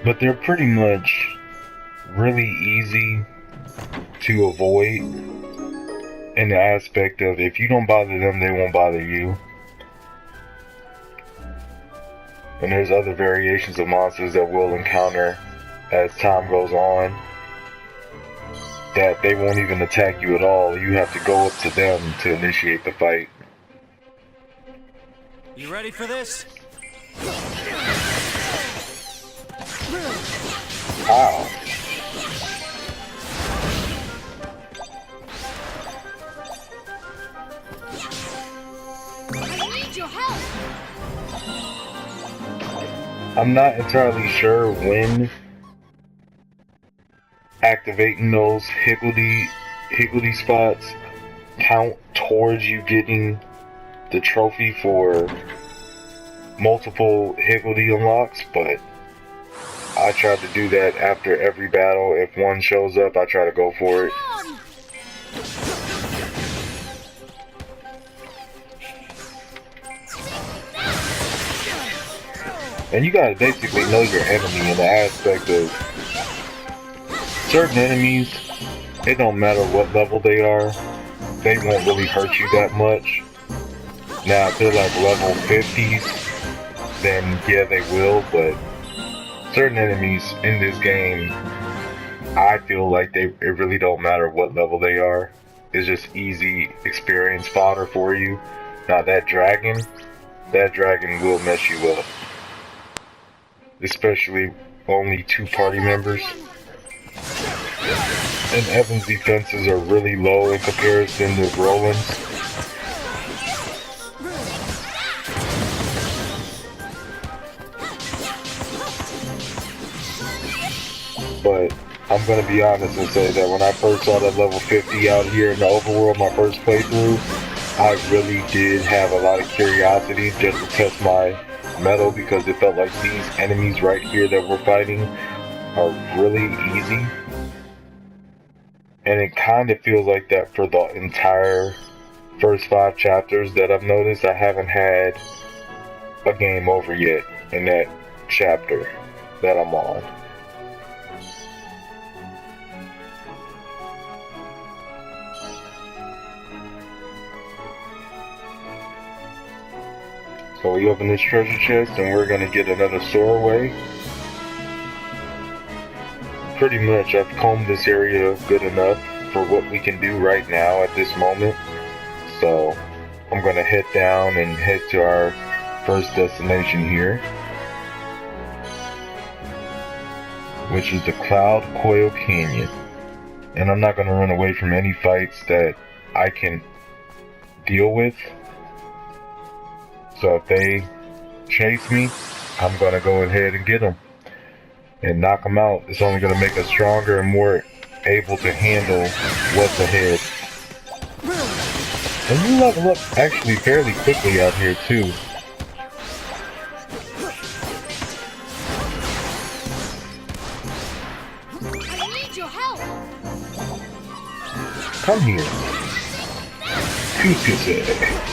[SPEAKER 1] But they're pretty much really easy to avoid in the aspect of if you don't bother them, they won't bother you. And there's other variations of monsters that we'll encounter as time goes on that they won't even attack you at all. You have to go up to them to initiate the fight.
[SPEAKER 2] You ready for this?
[SPEAKER 1] Wow.
[SPEAKER 8] I need your help.
[SPEAKER 1] I'm not entirely sure when activating those higgledy spots count towards you getting the trophy for multiple higgledy unlocks, but I try to do that after every battle. If one shows up, I try to go for it. And you gotta basically know your enemy in the aspect of certain enemies, it don't matter what level they are, they won't really hurt you that much. Now if they're like level 50s, then yeah, they will, but certain enemies in this game, I feel like it really don't matter what level they are. It's just easy experience fodder for you. Now that dragon will mess you up. Especially only 2 party members. And Evan's defenses are really low in comparison to Roland's. But I'm gonna be honest and say that when I first saw that level 50 out here in the overworld, my first playthrough, I really did have a lot of curiosity just to test my metal, because it felt like these enemies right here that we're fighting are really easy. And it kind of feels like that for the entire first 5 chapters that I've noticed. I haven't had a game over yet in that chapter that I'm on. So we open this treasure chest and we're gonna get another Soarway. Pretty much I've combed this area good enough for what we can do right now at this moment. So I'm gonna head down and head to our first destination here, which is the Cloud Coil Canyon. And I'm not gonna run away from any fights that I can deal with. So if they chase me, I'm gonna go ahead and get them and knock them out. It's only gonna make us stronger and more able to handle what's ahead. And you level up actually fairly quickly out here too.
[SPEAKER 8] I need your help.
[SPEAKER 1] Come here. Kususe.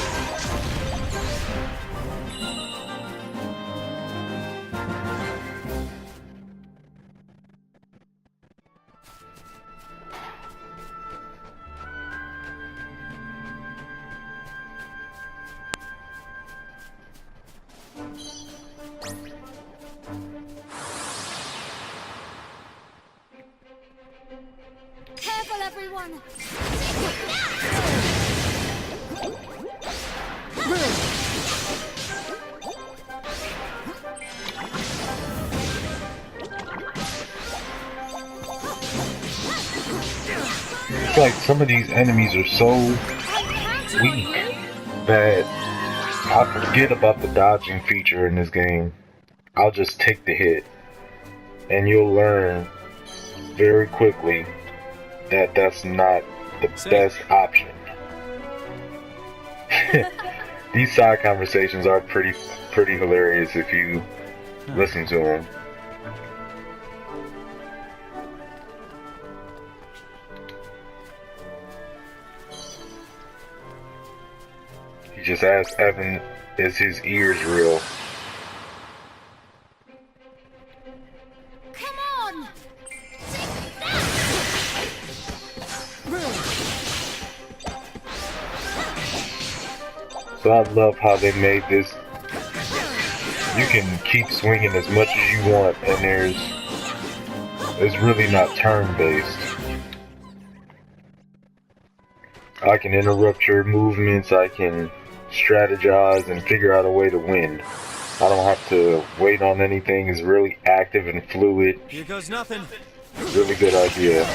[SPEAKER 3] everyone!
[SPEAKER 1] It's like some of these enemies are so weak that I forget about the dodging feature in this game. I'll just take the hit, and you'll learn very quickly that that's not the best option. These side conversations are pretty hilarious if you listen to them. He just asked Evan, is his ears real?
[SPEAKER 3] Come on!
[SPEAKER 1] So I love how they made this. You can keep swinging as much as you want, and it's really not turn-based. I can interrupt your movements, I can strategize and figure out a way to win. I don't have to wait on anything. It's really active and fluid.
[SPEAKER 2] Here goes nothing.
[SPEAKER 1] Really good idea.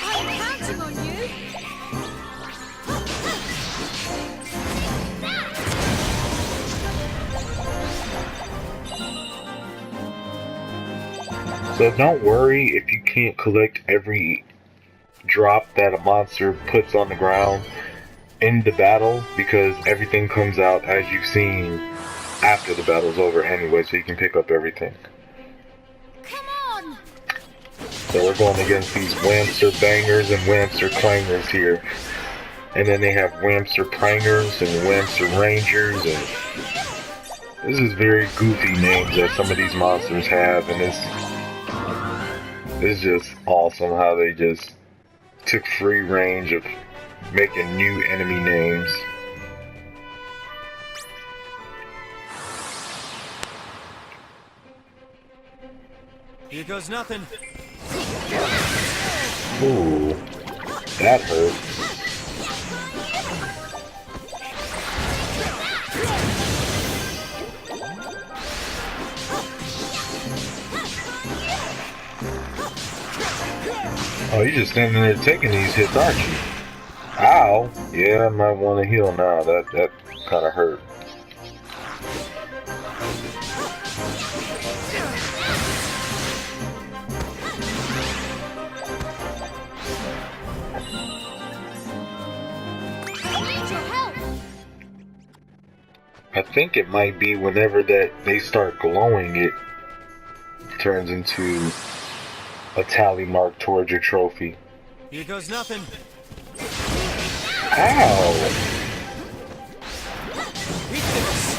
[SPEAKER 3] I'm counting on you!
[SPEAKER 1] So don't worry if you can't collect every drop that a monster puts on the ground in the battle, because everything comes out as you've seen after the battle's over anyway, so you can pick up everything.
[SPEAKER 3] Come on!
[SPEAKER 1] So we're going against these Whamster Bangers and Whamster Clangers here. And then they have Whamster Prangers and Whamster Rangers, and this is very goofy names that some of these monsters have, and it's just awesome how they just took free range of making new enemy names.
[SPEAKER 2] Here goes nothing.
[SPEAKER 1] Ooh, that hurt. Oh, you're just standing there taking these hits, aren't you? Ow! Yeah, I might want to heal now. That kind of hurt.
[SPEAKER 3] I need your help!
[SPEAKER 1] I think it might be whenever that they start glowing, it turns into a tally mark towards your trophy.
[SPEAKER 2] Here goes nothing.
[SPEAKER 1] Ow!
[SPEAKER 2] Eat this.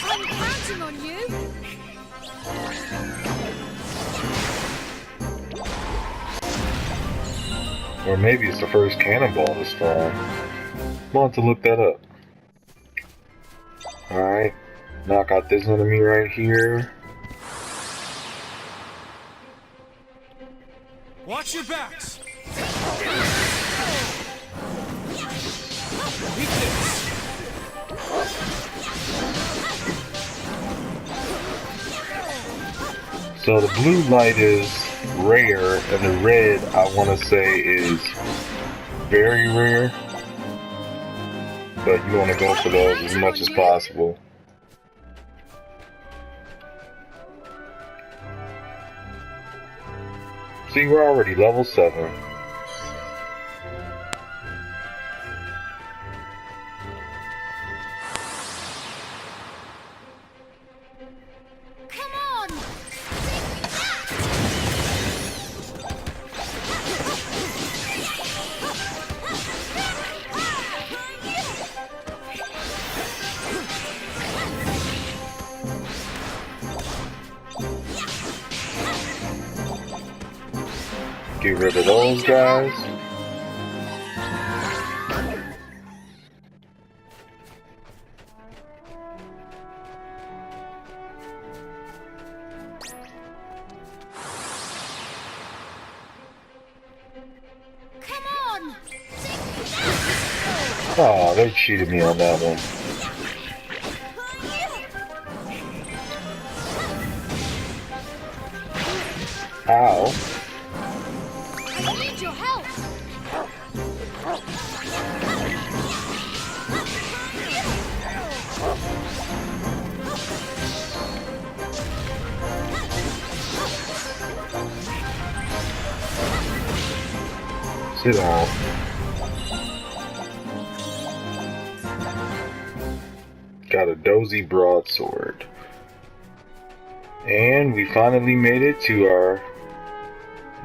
[SPEAKER 3] I'm counting on you!
[SPEAKER 1] Or maybe it's the first cannonball this time. I'll have to look that up. Alright, knock out this enemy right here.
[SPEAKER 2] Watch your backs. Eat this.
[SPEAKER 1] So the blue light is rare, and the red, I want to say, is very rare. But you want to go for those as much as possible. See, we're already level 7.
[SPEAKER 3] Come on!
[SPEAKER 1] Get rid of those guys.
[SPEAKER 8] Come on!
[SPEAKER 1] Oh, they cheated me on that one. Ow.
[SPEAKER 8] I need your help!
[SPEAKER 1] Sit down. Got a dozy broadsword. And we finally made it to our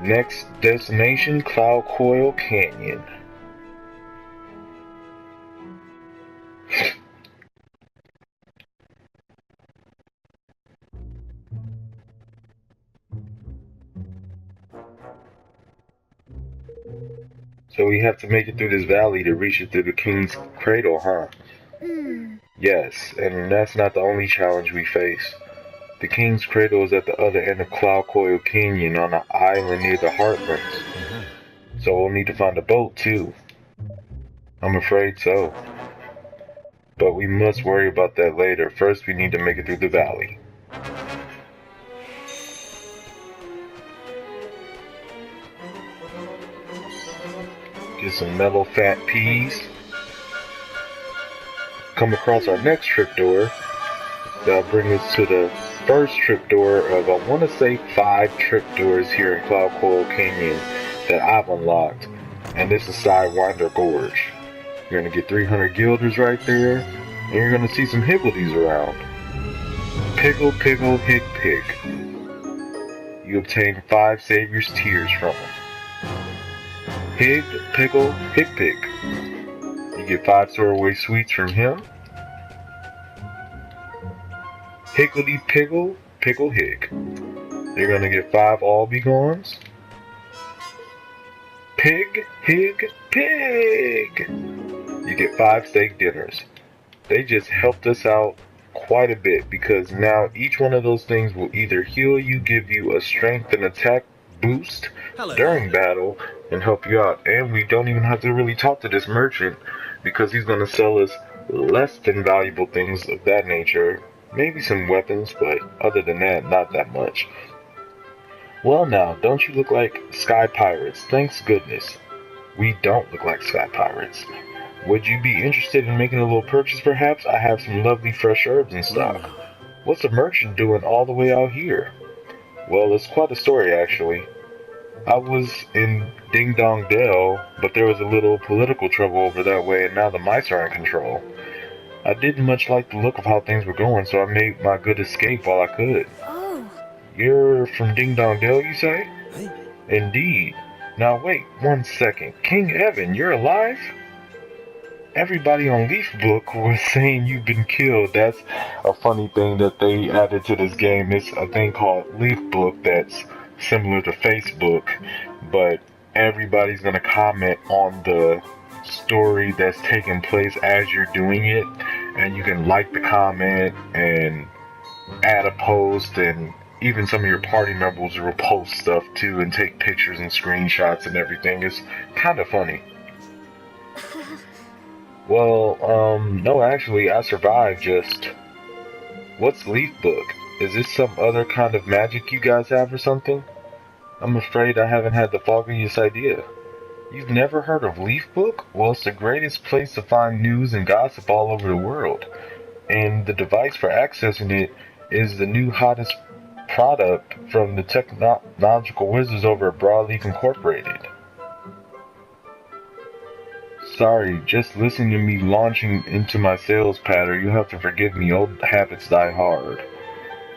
[SPEAKER 1] next destination, Cloud Coil Canyon. So we have to make it through this valley to reach it through the King's Cradle, huh? Yes, and that's not the only challenge we face. The King's Cradle is at the other end of Cloud Coil Canyon on an island near the Heartlands. So we'll need to find a boat too. I'm afraid so. But we must worry about that later. First we need to make it through the valley. Get some metal fat peas. Come across our next trapdoor. That'll bring us to the first trapdoor of, I want to say, 5 trapdoors here in Cloud Coil Canyon that I've unlocked. And this is Sidewinder Gorge. You're going to get 300 guilders right there. And you're going to see some higgledies around. Piggle, piggle, hig, pig. You obtain 5 Savior's Tears from them. Hig, piggle, hig, pig. You get 5 Soraway Sweets from him. Higgledy piggle, pickle hig. You're gonna get 5 All Be Gones. Pig, hig, pig. You get 5 steak dinners. They just helped us out quite a bit because now each one of those things will either heal you, give you a strength and attack boost during battle, and help you out. And we don't even have to really talk to this merchant because he's gonna sell us less than valuable things of that nature. Maybe some weapons, but other than that, not that much. Well now, don't you look like sky pirates? Thanks goodness. We don't look like sky pirates. Would you be interested in making a little purchase perhaps? I have some lovely fresh herbs in stock. What's a merchant doing all the way out here? Well, it's quite a story actually. I was in Ding Dong Dell, but there was a little political trouble over that way and now the mice are in control. I didn't much like the look of how things were going, so I made my good escape while I could.
[SPEAKER 8] Oh.
[SPEAKER 1] You're from Ding Dong Dell, you say? Indeed. Now wait 1 second. King Evan, you're alive? Everybody on Leaf Book was saying you've been killed. That's a funny thing that they added to this game. It's a thing called Leaf Book that's similar to Facebook, but everybody's gonna comment on the story that's taking place as you're doing it, and you can like the comment and add a post, and even some of your party members will post stuff too and take pictures and screenshots and everything. It's kind of funny. Well, no, actually, I survived just... What's Leaf Book? Is this some other kind of magic you guys have or something? I'm afraid I haven't had the foggiest idea. You've never heard of Leaf Book? Well, it's the greatest place to find news and gossip all over the world. And the device for accessing it is the new hottest product from the technological wizards over at Broadleaf Incorporated. Sorry, just listening to me launching into my sales pattern, you'll have to forgive me, old habits die hard.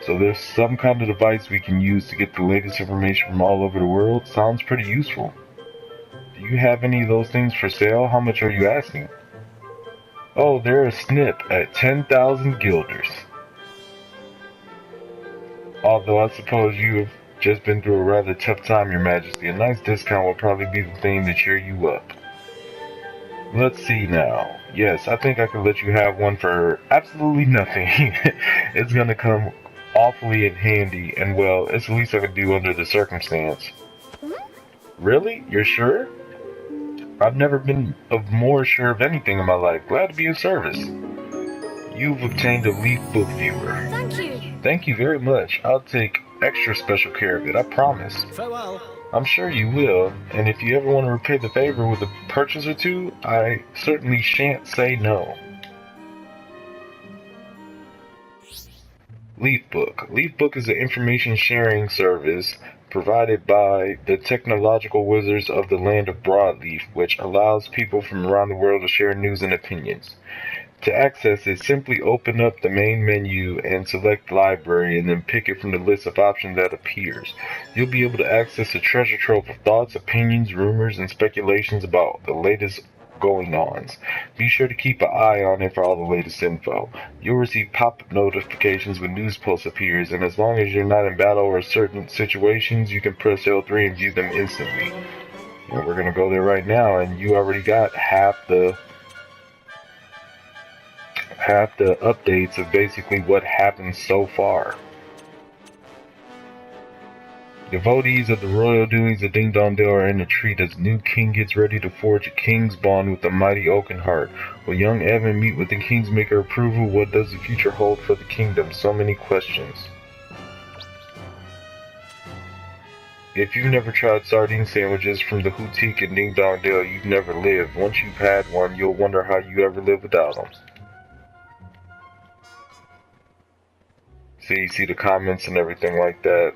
[SPEAKER 1] So there's some kind of device we can use to get the latest information from all over the world. Sounds pretty useful. Do you have any of those things for sale? How much are you asking? Oh, they're a snip at 10,000 guilders. Although I suppose you have Just been through a rather tough time, Your Majesty. A nice discount will probably be the thing to cheer you up. Let's see now. Yes, I think I could let you have one for absolutely nothing. It's gonna come awfully in handy, and well, it's the least I could do under the circumstance. Really? You're sure? I've never been more sure of anything in my life. Glad to be of service. You've obtained a Leaf Book Viewer.
[SPEAKER 6] Thank you.
[SPEAKER 1] Thank you very much. I'll take extra special care of it, I promise.
[SPEAKER 4] Farewell.
[SPEAKER 1] I'm sure you will, and if you ever want to repay the favor with a purchase or two, I certainly shan't say no. Leafbook. Leafbook is an information sharing service provided by the technological wizards of the land of Broadleaf, which allows people from around the world to share news and opinions. To access it, simply open up the main menu and select Library, and then pick it from the list of options that appears. You'll be able to access a treasure trove of thoughts, opinions, rumors, and speculations about the latest going-ons. Be sure to keep an eye on it for all the latest info. You'll receive pop-up notifications when news posts appears, and as long as you're not in battle or certain situations, you can press L3 and view them instantly. And we're gonna go there right now, and you already got half the updates of basically what happened so far. Devotees of the royal doings of Ding Dong Dale are in the treat as the new king gets ready to forge a king's bond with the mighty Oakenheart. Will young Evan meet with the Kingsmaker approval? What does the future hold for the kingdom? So many questions. If you've never tried sardine sandwiches from the Boutique in Ding Dong Dale, you've never lived. Once you've had one, you'll wonder how you ever lived without them. So you see the comments and everything like that.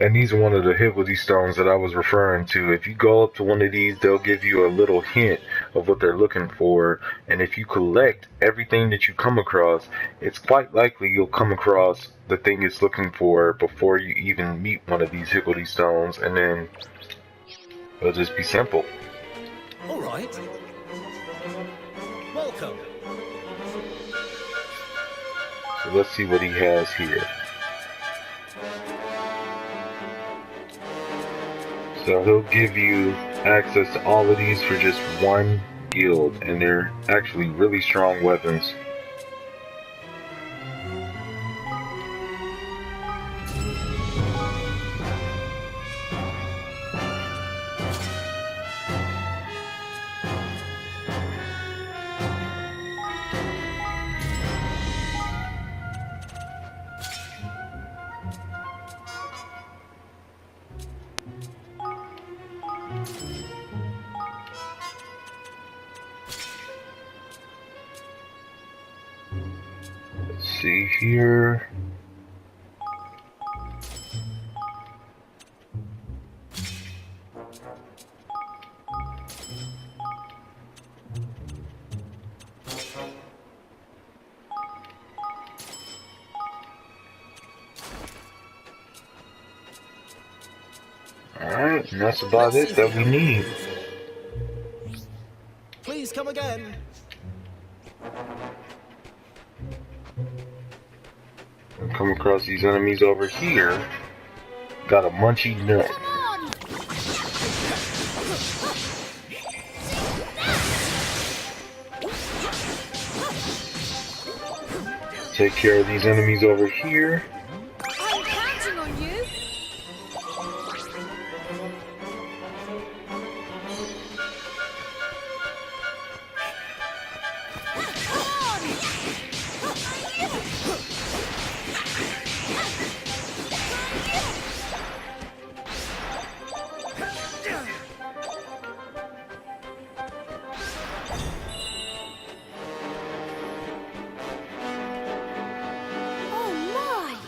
[SPEAKER 1] And these are one of the Hibbledy stones that I was referring to. If you go up to one of these, they'll give you a little hint of what they're looking for. And if you collect everything that you come across, it's quite likely you'll come across the thing it's looking for before you even meet one of these Hibbledy stones. And then it'll just be simple.
[SPEAKER 4] All right. Welcome.
[SPEAKER 1] So let's see what he has here. So he'll give you access to all of these for just one guild, and they're actually really strong weapons. See here. Alright, and that's about it that we need.
[SPEAKER 4] Please come again.
[SPEAKER 1] Come across these enemies over here. Got a munchy nut. Take care of these enemies over here.
[SPEAKER 3] I'm counting on you.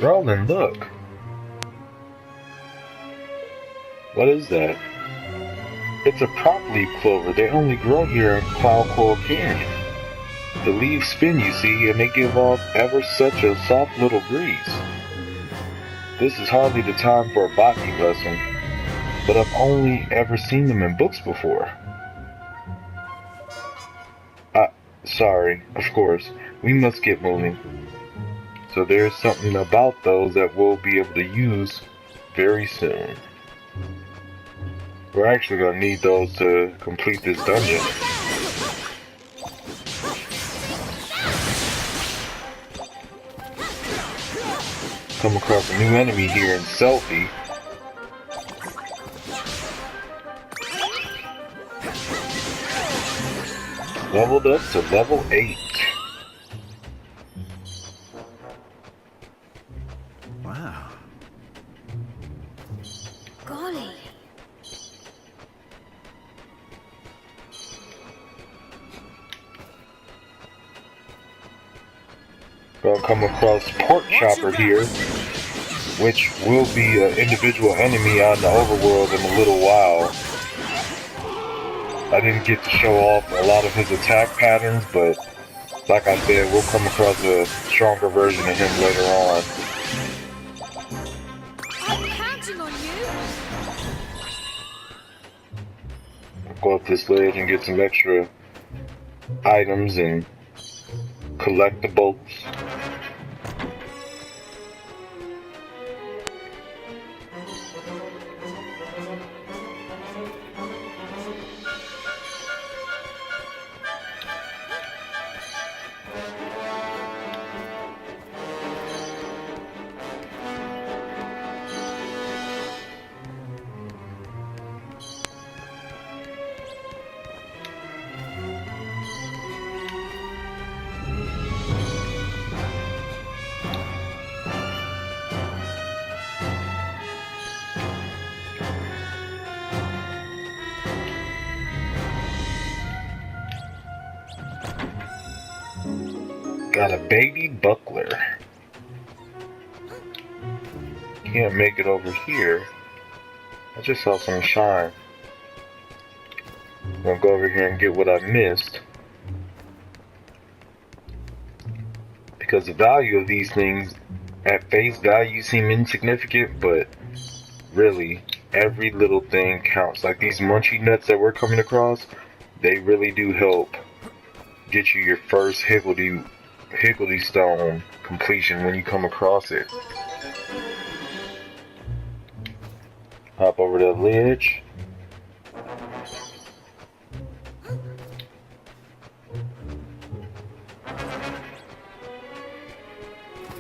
[SPEAKER 1] Roland, look. What is that? It's a prop leaf clover. They only grow here in Cloud Coral Canyon. The leaves spin, you see, and they give off ever such a soft little breeze. This is hardly the time for a botany lesson, but I've only ever seen them in books before. Sorry, of course, we must get moving. So there's something about those that we'll be able to use very soon. We're actually going to need those to complete this dungeon. Come across a new enemy here in Selfie. Leveled up to level 8.
[SPEAKER 4] Wow.
[SPEAKER 6] Golly.
[SPEAKER 1] Gonna come across Pork Chopper here, which will be an individual enemy out in the overworld in a little while. I didn't get to show off a lot of his attack patterns, but like I said, we'll come across a stronger version of him later on.
[SPEAKER 3] I'm counting on you.
[SPEAKER 1] I'll go up this ledge and get some extra items and collectibles. Got a baby buckler. Can't make it over here. I just saw some shine. I'm gonna go over here and get what I missed. Because the value of these things at face value seem insignificant, but really every little thing counts. Like these munchie nuts that we're coming across, they really do help get you your first Higgledy Stone completion when you come across it. Hop over that ledge.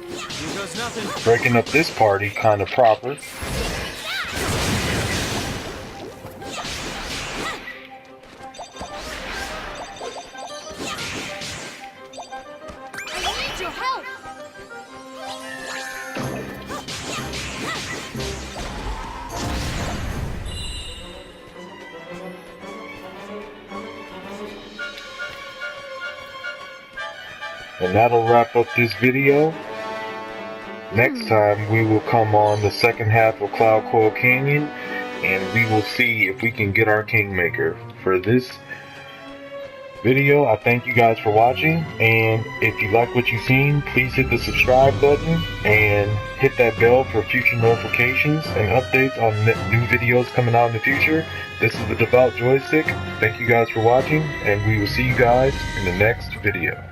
[SPEAKER 2] Here goes nothing.
[SPEAKER 1] Breaking up this party kind of proper. And that'll wrap up this video. Next time we will come on the second half of Cloud Coral Canyon and we will see if we can get our Kingmaker. For this video, I thank you guys for watching, and if you like what you've seen, please hit the subscribe button and hit that bell for future notifications and updates on new videos coming out in the future. This is the Devout Joystick. Thank you guys for watching, and we will see you guys in the next video.